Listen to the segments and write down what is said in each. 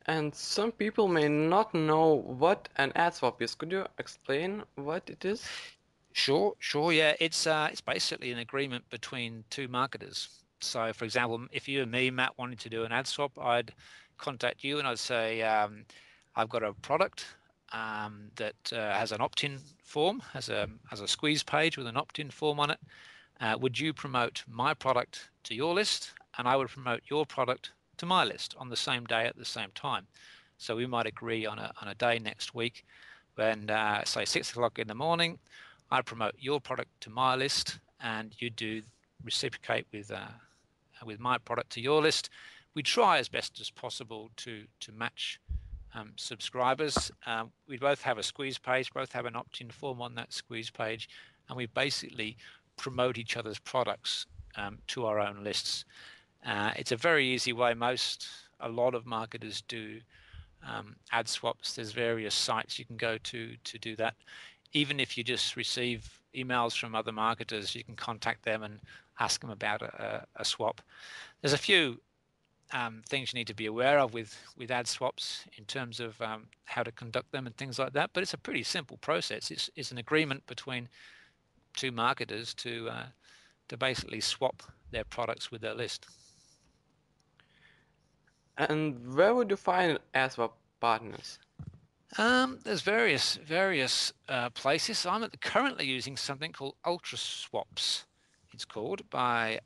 And some people may not know what an ad swap is. Could you explain what it is? Sure, yeah. It's basically an agreement between two marketers. So, for example, if you and me, Matt, wanted to do an ad swap, I'd contact you and I'd say, I've got a product that has an opt-in form, has a squeeze page with an opt-in form on it. Would you promote my product to your list, and I would promote your product to my list on the same day at the same time? So we might agree on a day next week when, say, 6 o'clock in the morning, I promote your product to my list, and you do reciprocate with my product to your list. We try as best as possible to match subscribers. We both have a squeeze page, both have an opt-in form on that squeeze page, and we basically promote each other's products to our own lists. It's a very easy way. A lot of marketers do ad swaps. There's various sites you can go to do that. Even if you just receive emails from other marketers, you can contact them and ask them about a swap. There's a few things you need to be aware of with ad swaps in terms of how to conduct them and things like that. But it's a pretty simple process. It's an agreement between two marketers to basically swap their products with their list. And where would you find ad swap partners? There's various places. I'm currently using something called Ultra Swaps. It's called by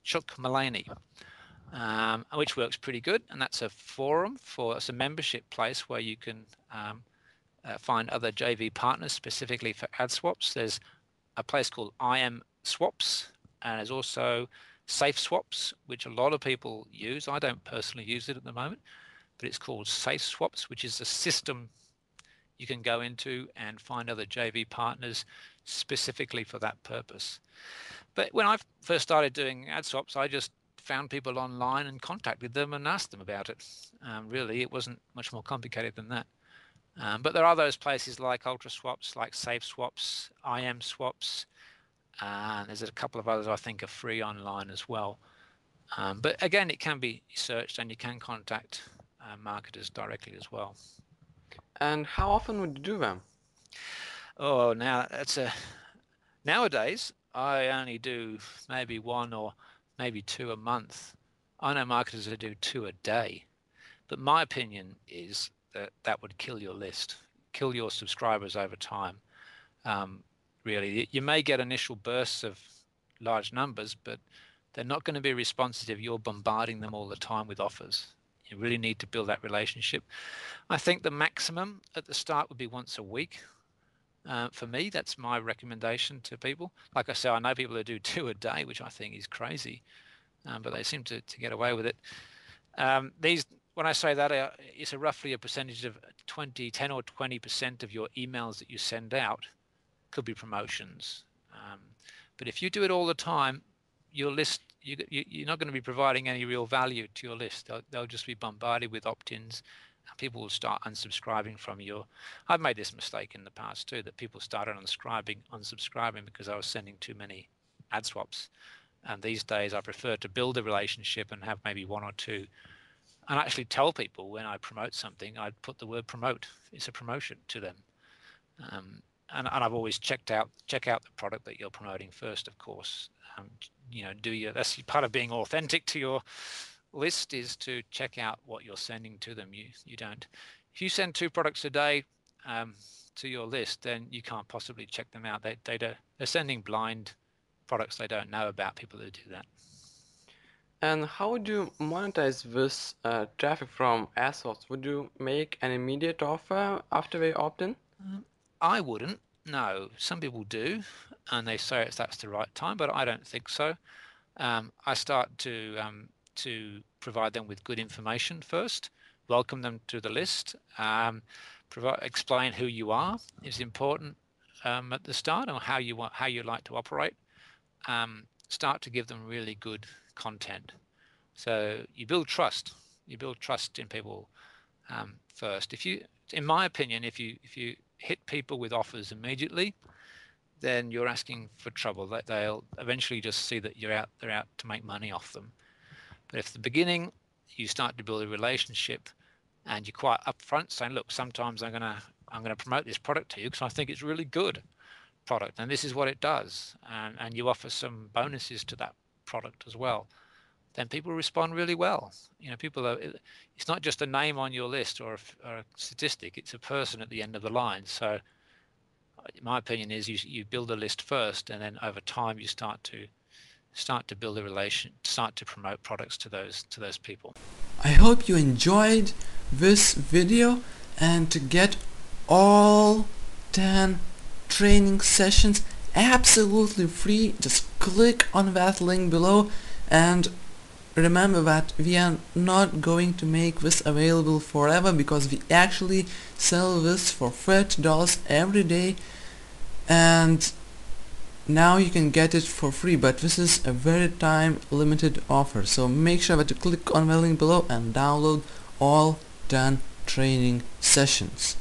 Chuck Mullaney, which works pretty good. And that's a forum it's a membership place where you can find other JV partners specifically for ad swaps. There's a place called IM Swaps, and there's also Safe Swaps, which a lot of people use. I don't personally use it at the moment, but it's called Safe Swaps, which is a system you can go into and find other JV partners specifically for that purpose. But when I first started doing ad swaps, I just found people online and contacted them and asked them about it. Really, it wasn't much more complicated than that. But there are those places like Ultra Swaps, like Safe Swaps, IM Swaps, and there's a couple of others I think are free online as well. But again, it can be searched and you can contact marketers directly as well. And how often would you do them? Oh, now that's a nowadays I only do maybe one or maybe two a month. I know marketers that do two a day, but my opinion is that that would kill your list, kill your subscribers over time. Really, you may get initial bursts of large numbers, but they're not going to be responsive if you're bombarding them all the time with offers. You really need to build that relationship. I think the maximum at the start would be once a week. For me, that's my recommendation to people. Like I say, I know people that do two a day, which I think is crazy, but they seem to get away with it. These, when I say that, it's roughly a percentage of 10 or 20% of your emails that you send out could be promotions. But if you do it all the time, your list, you're not going to be providing any real value to your list. They'll just be bombarded with opt-ins. People will start unsubscribing from your. I've made this mistake in the past too, that people started unsubscribing because I was sending too many ad swaps. And these days, I prefer to build a relationship and have maybe one or two, and actually tell people when I promote something, I'd put the word promote. It's a promotion to them. And I've always check out the product that you're promoting first, of course. That's part of being authentic to your list is to check out what you're sending to them. You don't if you send two products a day to your list, then you can't possibly check them out. They're sending blind products they don't know about. People who do that. And how would you monetize this traffic from ad swaps? Would you make an immediate offer after they opt in? I wouldn't. No, some people do, and they say that's the right time, but I don't think so. I start to provide them with good information first, welcome them to the list, explain who you are is important at the start, or how you like to operate. Start to give them really good content. So you build trust. You build trust in people first. In my opinion, if you hit people with offers immediately, then you're asking for trouble. That they'll eventually just see that they're out to make money off them. But if at the beginning you start to build a relationship, and you're quite upfront saying, look, sometimes I'm gonna promote this product to you because I think it's really good product and this is what it does, and you offer some bonuses to that product as well, then people respond really well. People are, it's not just a name on your list or a statistic, it's a person at the end of the line. So my opinion is you build a list first, and then over time you start to build a relation, start to promote products to those people. I hope you enjoyed this video, and to get all 10 training sessions absolutely free, just click on that link below. And remember that we are not going to make this available forever, because we actually sell this for $30 every day, and now you can get it for free, but this is a very time limited offer. So make sure that you click on the link below and download all 10 training sessions.